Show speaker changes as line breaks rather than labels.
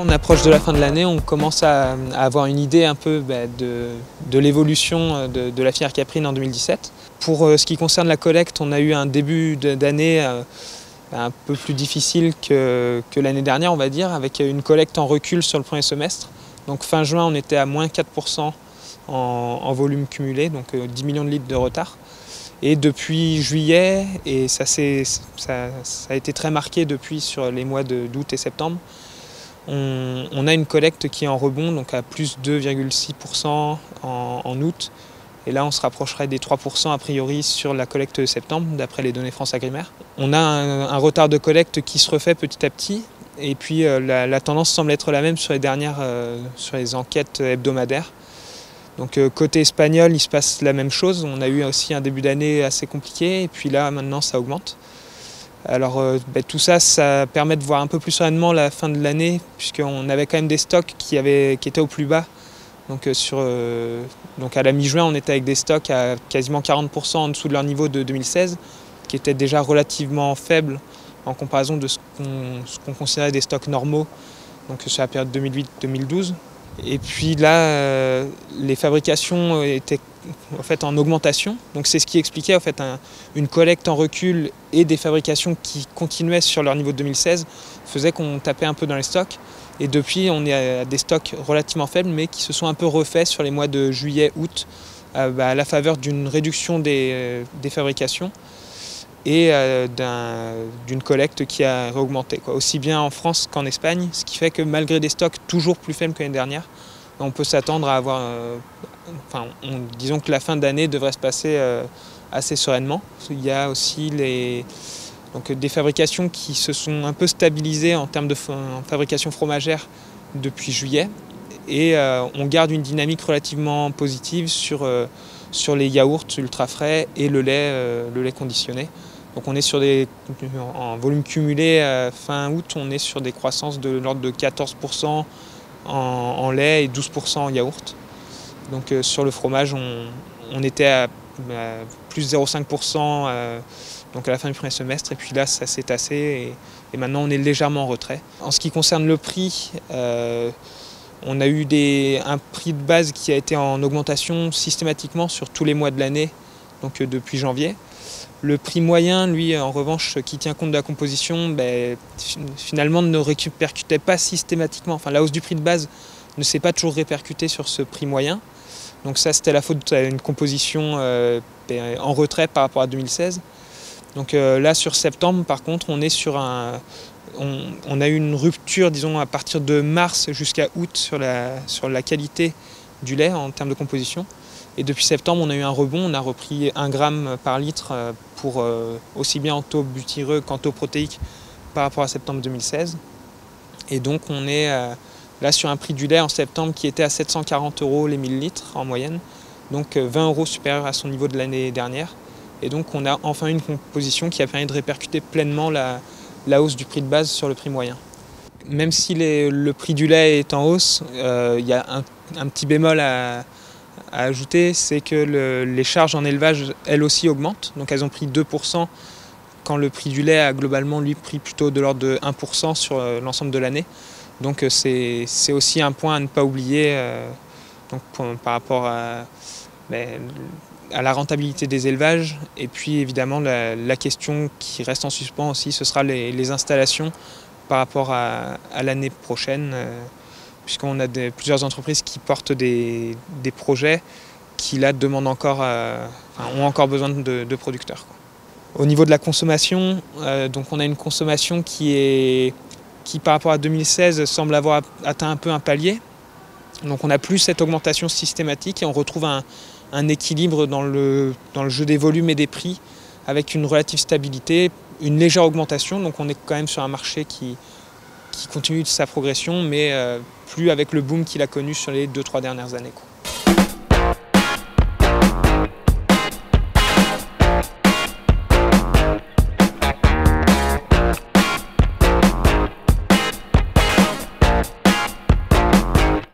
On approche de la fin de l'année, on commence à avoir une idée un peu de l'évolution de la filière caprine en 2017. Pour ce qui concerne la collecte, on a eu un début d'année un peu plus difficile que l'année dernière, on va dire, avec une collecte en recul sur le premier semestre. Donc fin juin, on était à moins 4% en volume cumulé, donc 10 millions de litres de retard. Et depuis juillet, et ça a été très marqué depuis sur les mois d'août et septembre, on a une collecte qui est en rebond, donc à plus 2,6% en août. Et là, on se rapprocherait des 3% a priori sur la collecte de septembre, d'après les données France Agrimaire. On a un retard de collecte qui se refait petit à petit. Et puis la tendance semble être la même sur les enquêtes hebdomadaires. Donc côté espagnol, il se passe la même chose. On a eu aussi un début d'année assez compliqué, et puis là, maintenant, ça augmente. Alors tout ça, ça permet de voir un peu plus sereinement la fin de l'année, puisqu'on avait quand même des stocks qui étaient au plus bas. Donc à la mi-juin, on était avec des stocks à quasiment 40% en dessous de leur niveau de 2016, qui étaient déjà relativement faibles en comparaison de ce qu'on considérait des stocks normaux, donc sur la période 2008-2012. Et puis là, les fabrications étaient en fait en augmentation. Donc c'est ce qui expliquait en fait une collecte en recul et des fabrications qui continuaient sur leur niveau de 2016 faisait qu'on tapait un peu dans les stocks. Et depuis, on est à des stocks relativement faibles, mais qui se sont un peu refaits sur les mois de juillet, août, à la faveur d'une réduction des fabrications et d'une collecte qui a réaugmenté, aussi bien en France qu'en Espagne, ce qui fait que malgré des stocks toujours plus faibles que l'année dernière, on peut s'attendre à avoir, disons que la fin d'année devrait se passer assez sereinement. Il y a aussi des fabrications qui se sont un peu stabilisées en termes de fabrication fromagère depuis juillet, et on garde une dynamique relativement positive sur les yaourts ultra frais et le lait conditionné. Donc on est en volume cumulé fin août, on est sur des croissances de l'ordre de 14% en lait et 12% en yaourt. Donc sur le fromage, on était à plus 0,5% donc à la fin du premier semestre, et puis là ça s'est tassé et maintenant on est légèrement en retrait. En ce qui concerne le prix, on a eu un prix de base qui a été en augmentation systématiquement sur tous les mois de l'année, donc depuis janvier. Le prix moyen, lui, en revanche, qui tient compte de la composition, finalement ne répercutait pas systématiquement. Enfin, la hausse du prix de base ne s'est pas toujours répercutée sur ce prix moyen. Donc ça, c'était la faute d'une composition en retrait par rapport à 2016. Donc là, sur septembre, par contre, on a eu une rupture, disons, à partir de mars jusqu'à août sur la qualité du lait en termes de composition. Et depuis septembre, on a eu un rebond, on a repris 1 gramme par litre pour aussi bien en taux butyreux qu'en taux protéique par rapport à septembre 2016. Et donc on est là sur un prix du lait en septembre qui était à 740 € les 1000 litres en moyenne, donc 20 € supérieur à son niveau de l'année dernière. Et donc on a enfin une composition qui a permis de répercuter pleinement la hausse du prix de base sur le prix moyen. Même si le prix du lait est en hausse, il y a un petit bémol à ajouter, c'est que les charges en élevage, elles aussi, augmentent. Donc elles ont pris 2%, quand le prix du lait a globalement, lui, pris plutôt de l'ordre de 1% sur l'ensemble de l'année. Donc c'est aussi un point à ne pas oublier par rapport à la rentabilité des élevages. Et puis évidemment, la question qui reste en suspens aussi, ce sera les installations par rapport à l'année prochaine. Puisqu'on a plusieurs entreprises qui portent des projets qui là demandent ont encore besoin de producteurs. Au niveau de la consommation, donc on a une consommation qui par rapport à 2016 semble avoir atteint un peu un palier. Donc on n'a plus cette augmentation systématique et on retrouve un équilibre dans le jeu des volumes et des prix, avec une relative stabilité, une légère augmentation. Donc on est quand même sur un marché qui continue sa progression, mais plus avec le boom qu'il a connu sur les 2-3 dernières années.